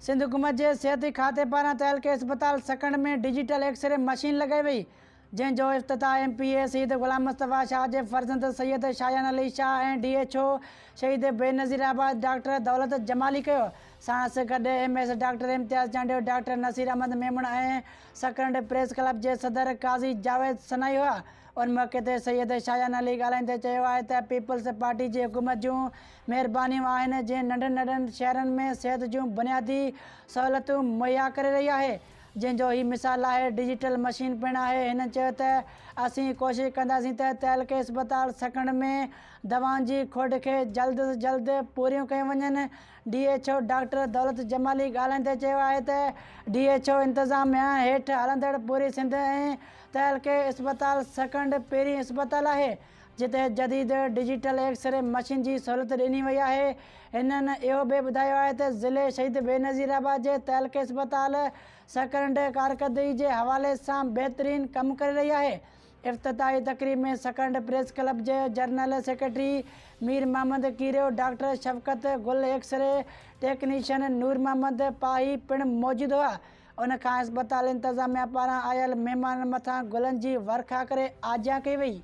सिंध हुकूमत के सिहती खाते पारां तहलके अस्पताल सकंड में डिजिटल एक्सरे मशीन लगाई वई, जंहिंजो इफ्तिताह MPA शहीद गुलाम मुस्तफ़ा शाह के फर्जंद सैयद शाहजान अली शाह ऐं DHO शहीद बेनज़ीराबाद डॉक्टर दौलत जमाली कयो। साणस गॾु MS डॉक्टर इम्तियाज़ चांडियो, डॉक्टर नसीर अहमद मेमण ऐं सकंड प्रेस क्लब के सदर काज़ी जावेद सनाई हुआ। उन मौके ते सैयद शाहजान अली ॻाल्हाईंदे चयो आहे त पीपल्स पार्टी जी हुकूमत जूं महिरबानियूं आहिनि जंहिं नंढनि शहरनि में सिहत जूं बुनियादी सहूलियतूं मुहैया करे रही आहे, जंहिंजो ही मिसाल आहे डिजिटल मशीन पिणु आहे। हिन चयो त असीं कोशिशि कंदासीं त तहलके अस्पताल सकंड में दवाउनि जी खोड़ खे जल्द से जल्द पूरियूं कयूं वञनि। DHO डॉक्टर दौलत जमाली ॻाल्हाईंदे चयो आहे त DHO इंतज़ामिया हेठि हलंदड़ पूरी सिंध ऐं तहलके अस्पताल सकंड पहिरीं अस्पताल आहे जिते जदीद डिजिटल एक्सरे मशीन की सहूलियत ॾिनी वई आहे। हिननि इहो बि ॿुधायो आहे त ज़िले शहीद बेनज़ीराबाद जे तहलके अस्पताल सकंड कारकर्दगी के हवाले से बेहतरीन कम करे रही है। इफ्तिताही तकरीब में सकंड प्रेस क्लब के general secretary Mir Mohammad Keerio, doctor Shafqat Gul, x-ray technician नूर मोहम्मद पाही पिणु मौजूद हुआ। उन खां अस्पताल इंतज़ामिया पारां आयल महिमान मथां गुलनि की वर्खा करे आजियां कई वई।